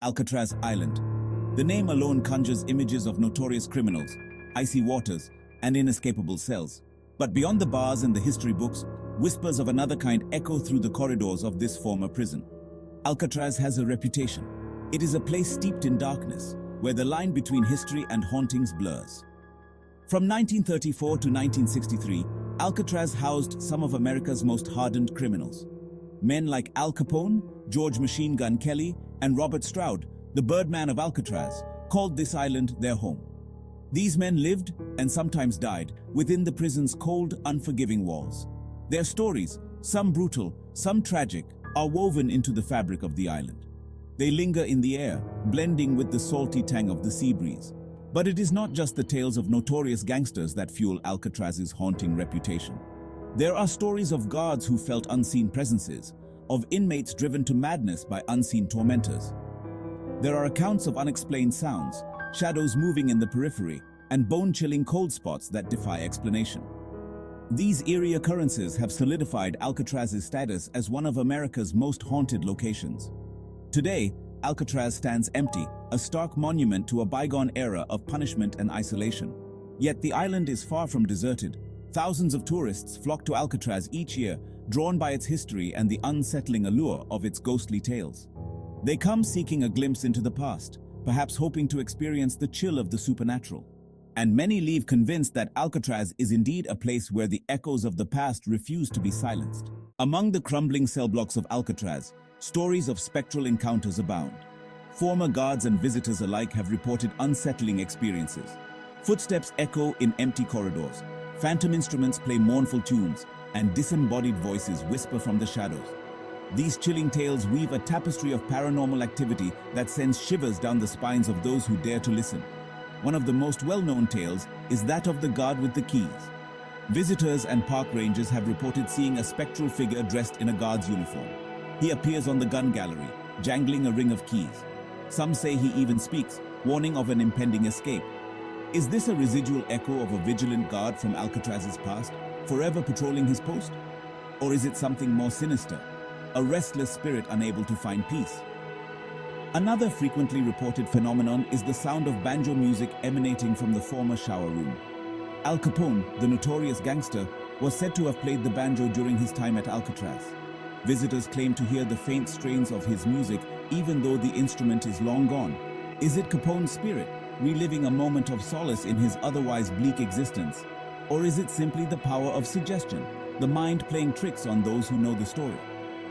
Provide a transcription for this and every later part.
Alcatraz Island. The name alone conjures images of notorious criminals, icy waters, and inescapable cells. But beyond the bars and the history books, whispers of another kind echo through the corridors of this former prison. Alcatraz has a reputation. It is a place steeped in darkness, where the line between history and hauntings blurs. From 1934 to 1963, Alcatraz housed some of America's most hardened criminals. Men like Al Capone, George Machine Gun Kelly, and Robert Stroud, the Birdman of Alcatraz, called this island their home. These men lived, and sometimes died, within the prison's cold, unforgiving walls. Their stories, some brutal, some tragic, are woven into the fabric of the island. They linger in the air, blending with the salty tang of the sea breeze. But it is not just the tales of notorious gangsters that fuel Alcatraz's haunting reputation. There are stories of guards who felt unseen presences, of inmates driven to madness by unseen tormentors. There are accounts of unexplained sounds, shadows moving in the periphery, and bone-chilling cold spots that defy explanation. These eerie occurrences have solidified Alcatraz's status as one of America's most haunted locations. Today, Alcatraz stands empty, a stark monument to a bygone era of punishment and isolation. Yet the island is far from deserted. Thousands of tourists flock to Alcatraz each year, drawn by its history and the unsettling allure of its ghostly tales. They come seeking a glimpse into the past, perhaps hoping to experience the chill of the supernatural. And many leave convinced that Alcatraz is indeed a place where the echoes of the past refuse to be silenced. Among the crumbling cell blocks of Alcatraz, stories of spectral encounters abound. Former guards and visitors alike have reported unsettling experiences. Footsteps echo in empty corridors, phantom instruments play mournful tunes, and disembodied voices whisper from the shadows. These chilling tales weave a tapestry of paranormal activity that sends shivers down the spines of those who dare to listen. One of the most well-known tales is that of the guard with the keys. Visitors and park rangers have reported seeing a spectral figure dressed in a guard's uniform. He appears on the gun gallery, jangling a ring of keys. Some say he even speaks, warning of an impending escape. Is this a residual echo of a vigilant guard from Alcatraz's past, forever patrolling his post? Or is it something more sinister, a restless spirit unable to find peace? Another frequently reported phenomenon is the sound of banjo music emanating from the former shower room. Al Capone, the notorious gangster, was said to have played the banjo during his time at Alcatraz. Visitors claim to hear the faint strains of his music even though the instrument is long gone. Is it Capone's spirit, reliving a moment of solace in his otherwise bleak existence? Or is it simply the power of suggestion, the mind playing tricks on those who know the story?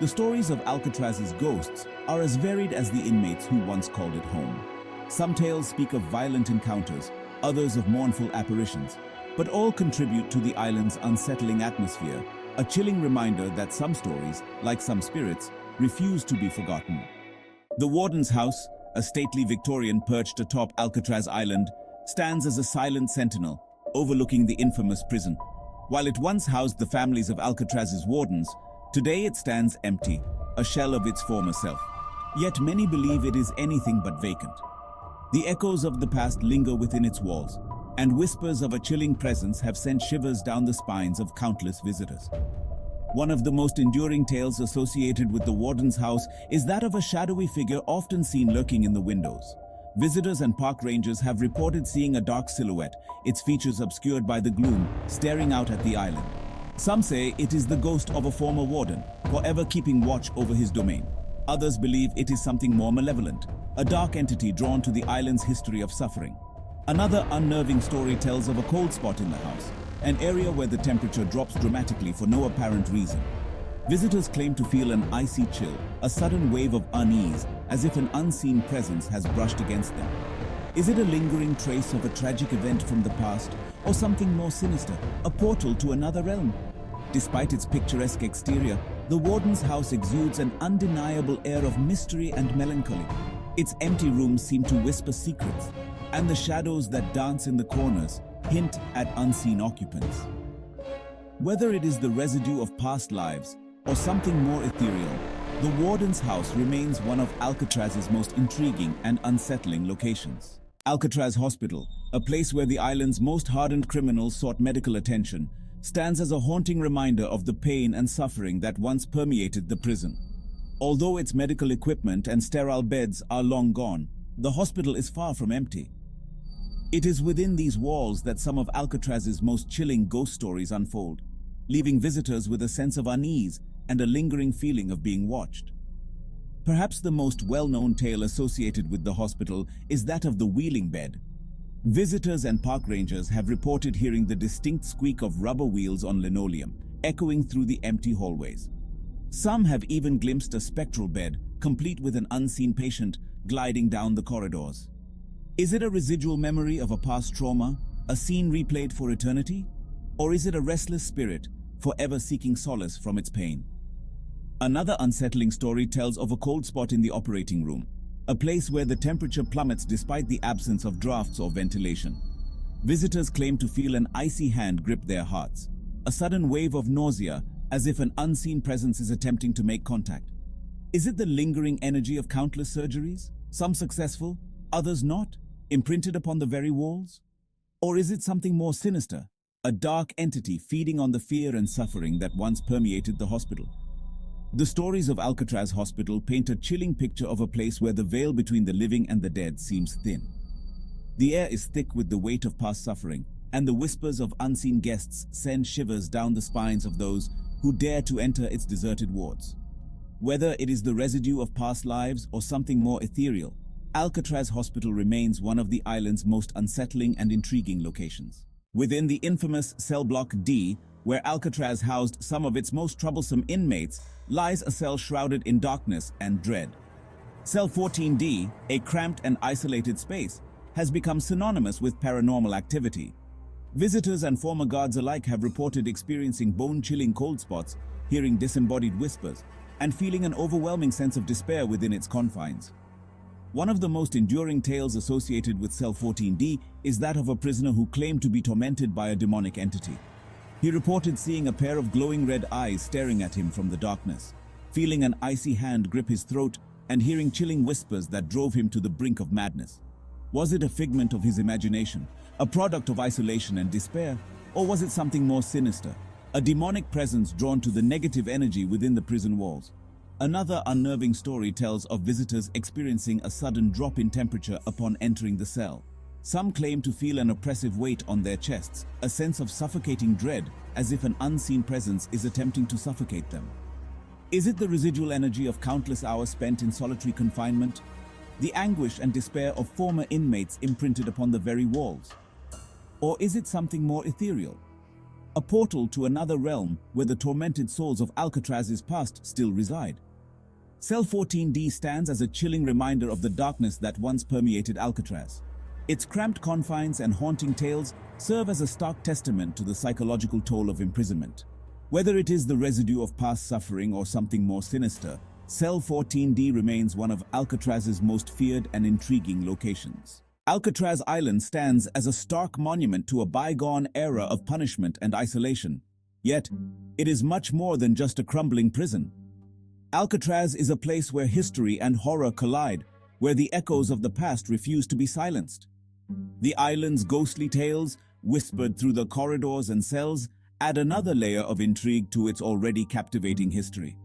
The stories of Alcatraz's ghosts are as varied as the inmates who once called it home. Some tales speak of violent encounters, others of mournful apparitions, but all contribute to the island's unsettling atmosphere, a chilling reminder that some stories, like some spirits, refuse to be forgotten. The Warden's house, a stately Victorian perched atop Alcatraz Island, stands as a silent sentinel, overlooking the infamous prison. While it once housed the families of Alcatraz's wardens, today it stands empty, a shell of its former self. Yet many believe it is anything but vacant. The echoes of the past linger within its walls, and whispers of a chilling presence have sent shivers down the spines of countless visitors. One of the most enduring tales associated with the Warden's house is that of a shadowy figure often seen lurking in the windows. Visitors and park rangers have reported seeing a dark silhouette, its features obscured by the gloom, staring out at the island. Some say it is the ghost of a former warden, forever keeping watch over his domain. Others believe it is something more malevolent, a dark entity drawn to the island's history of suffering. Another unnerving story tells of a cold spot in the house, an area where the temperature drops dramatically for no apparent reason. Visitors claim to feel an icy chill, a sudden wave of unease, as if an unseen presence has brushed against them. Is it a lingering trace of a tragic event from the past, or something more sinister, a portal to another realm? Despite its picturesque exterior, the Warden's house exudes an undeniable air of mystery and melancholy. Its empty rooms seem to whisper secrets, and the shadows that dance in the corners hint at unseen occupants. Whether it is the residue of past lives or something more ethereal, the Warden's house remains one of Alcatraz's most intriguing and unsettling locations. Alcatraz Hospital, a place where the island's most hardened criminals sought medical attention, stands as a haunting reminder of the pain and suffering that once permeated the prison. Although its medical equipment and sterile beds are long gone, the hospital is far from empty. It is within these walls that some of Alcatraz's most chilling ghost stories unfold, leaving visitors with a sense of unease and a lingering feeling of being watched. Perhaps the most well-known tale associated with the hospital is that of the wheeling bed. Visitors and park rangers have reported hearing the distinct squeak of rubber wheels on linoleum, echoing through the empty hallways. Some have even glimpsed a spectral bed, complete with an unseen patient, gliding down the corridors. Is it a residual memory of a past trauma, a scene replayed for eternity? Or is it a restless spirit, forever seeking solace from its pain? Another unsettling story tells of a cold spot in the operating room, a place where the temperature plummets despite the absence of drafts or ventilation. Visitors claim to feel an icy hand grip their hearts, a sudden wave of nausea as if an unseen presence is attempting to make contact. Is it the lingering energy of countless surgeries, some successful, others not, imprinted upon the very walls? Or is it something more sinister, a dark entity feeding on the fear and suffering that once permeated the hospital? The stories of Alcatraz Hospital paint a chilling picture of a place where the veil between the living and the dead seems thin. The air is thick with the weight of past suffering, and the whispers of unseen guests send shivers down the spines of those who dare to enter its deserted wards. Whether it is the residue of past lives or something more ethereal, Alcatraz Hospital remains one of the island's most unsettling and intriguing locations. Within the infamous Cell Block D, where Alcatraz housed some of its most troublesome inmates, lies a cell shrouded in darkness and dread. Cell 14D, a cramped and isolated space, has become synonymous with paranormal activity. Visitors and former guards alike have reported experiencing bone-chilling cold spots, hearing disembodied whispers, and feeling an overwhelming sense of despair within its confines. One of the most enduring tales associated with Cell 14D is that of a prisoner who claimed to be tormented by a demonic entity. He reported seeing a pair of glowing red eyes staring at him from the darkness, feeling an icy hand grip his throat, and hearing chilling whispers that drove him to the brink of madness. Was it a figment of his imagination, a product of isolation and despair, or was it something more sinister, a demonic presence drawn to the negative energy within the prison walls? Another unnerving story tells of visitors experiencing a sudden drop in temperature upon entering the cell. Some claim to feel an oppressive weight on their chests, a sense of suffocating dread, as if an unseen presence is attempting to suffocate them. Is it the residual energy of countless hours spent in solitary confinement? The anguish and despair of former inmates imprinted upon the very walls? Or is it something more ethereal? A portal to another realm where the tormented souls of Alcatraz's past still reside? Cell 14D stands as a chilling reminder of the darkness that once permeated Alcatraz. Its cramped confines and haunting tales serve as a stark testament to the psychological toll of imprisonment. Whether it is the residue of past suffering or something more sinister, Cell 14D remains one of Alcatraz's most feared and intriguing locations. Alcatraz Island stands as a stark monument to a bygone era of punishment and isolation. Yet, it is much more than just a crumbling prison. Alcatraz is a place where history and horror collide, where the echoes of the past refuse to be silenced. The island's ghostly tales, whispered through the corridors and cells, add another layer of intrigue to its already captivating history.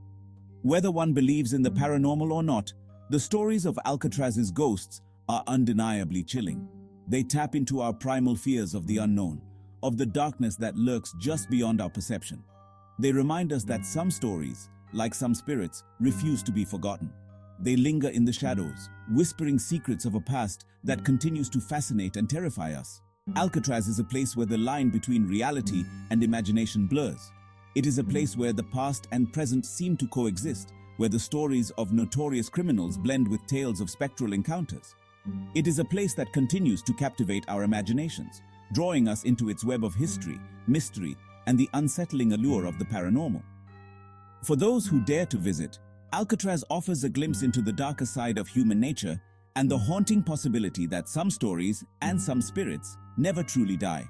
Whether one believes in the paranormal or not, the stories of Alcatraz's ghosts are undeniably chilling. They tap into our primal fears of the unknown, of the darkness that lurks just beyond our perception. They remind us that some stories, like some spirits, refuse to be forgotten. They linger in the shadows, whispering secrets of a past that continues to fascinate and terrify us. Alcatraz is a place where the line between reality and imagination blurs. It is a place where the past and present seem to coexist, where the stories of notorious criminals blend with tales of spectral encounters. It is a place that continues to captivate our imaginations, drawing us into its web of history, mystery, and the unsettling allure of the paranormal. For those who dare to visit, Alcatraz offers a glimpse into the darker side of human nature and the haunting possibility that some stories and some spirits never truly die.